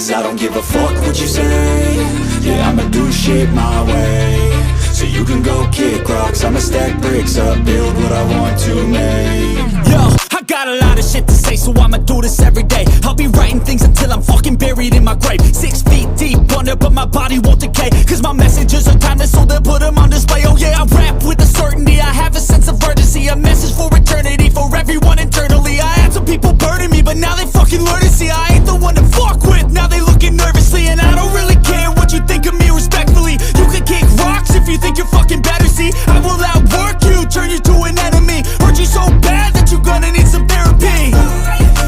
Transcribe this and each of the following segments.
Cause I don't give a fuck what you say. Yeah, I'ma do shit my way. So you can go kick rocks, I'ma stack bricks up, build what I want to make. Yo, I got a lot of shit to say, so I'ma do this every day. I'll be writing things until I'm fucking buried in my grave. 6 feet deep under, but my body won't decay. Cause my messages are timeless, so they'll put them on display. Oh yeah, I rap with a certainty, I have a sense of urgency. A message for eternity, for everyone internally. I had some people burning me, but now they fucking learn to see I ain't the one to fuck with, now they looking nervously. And I don't really care what you think of me respectfully. You can kick rocks if you think you're fucking better, see I will outwork you, turn you to an enemy. Hurt you so bad that you're gonna need some therapy.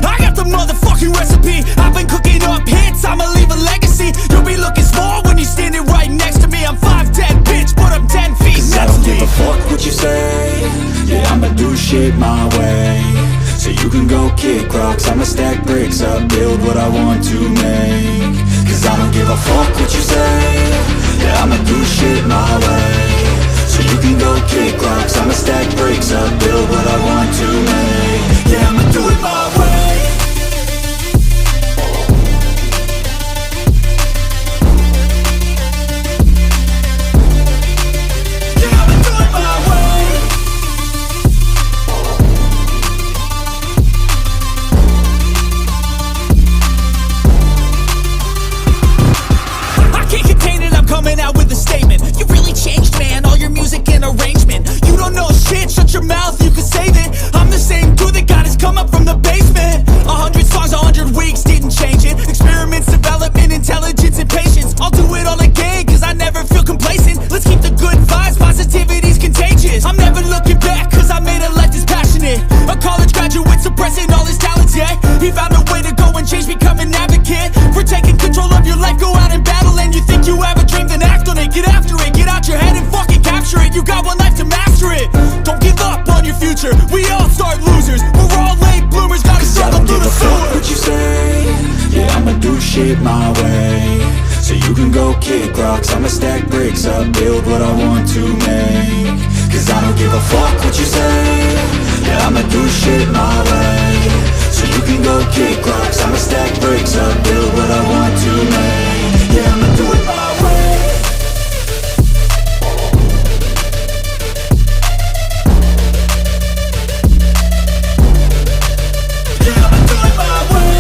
I got the motherfucking recipe, I've been cooking up hits, I'ma leave a legacy. You'll be looking small when you're standing right next to me. I'm 5'10", bitch, but I'm 10 feet. Cause I don't give a fuck what you say. Yeah, I'ma do shit my way. So you can go kick rocks, I'ma stack bricks up, build what I want to make. Cause I don't give a fuck what you say. Yeah, I'ma do shit my way. So you can go kick rocks, I'ma stack bricks up, build what I want to make. Yeah, I'ma do it my way. Coming out with a statement. You really changed, man, all your music and arrangement. You don't know shit, shut your mouth, you can save it. I'm the same dude that got his come up from the basement. 100 songs, 100 weeks, didn't change it. Experiments, development, intelligence, and patience. I'll do it all again, cause I never feel complacent. Let's keep the good vibes, positivity's contagious. I'm never looking back, cause I made a life that's passionate. A college graduate suppressing all his talents, yeah. He found a way to go and change, become an advocate. For taking control of your life, go out and battle. And you think you have a dream, then act on it, get after it. Get out your head and fucking capture it. You got one life to master it. Don't give up on your future, we all start losers. We're all late bloomers, gotta struggle through the sewer. I don't give a fuck what you say. Yeah, I'ma do shit my way. So you can go kick rocks, I'ma stack bricks up, build what I want to make. Cause I don't give a fuck what you say. Yeah, I'ma do shit my way. So you can go kick rocks, I'ma stack bricks up, build what I want to make. Yeah, I'ma do it my way. Yeah, I'ma do it my way.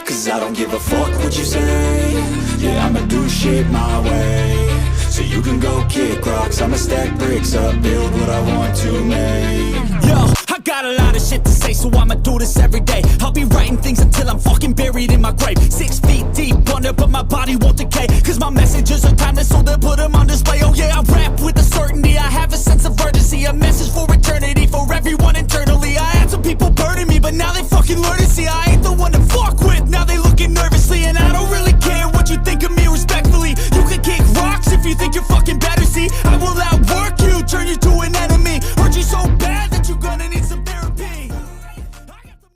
Cause I don't give a fuck what you say. Yeah, I'ma do shit my way. So you can go kick rocks, I'ma stack bricks up, build what I want to make. Yo, I got a lot of shit to say, so I'ma do this every day. I'll be writing things until I'm fucking buried in my grave. 6 feet deep under, but my body won't decay. Cause my messages are timeless, so they'll put them on display. Oh yeah, I rap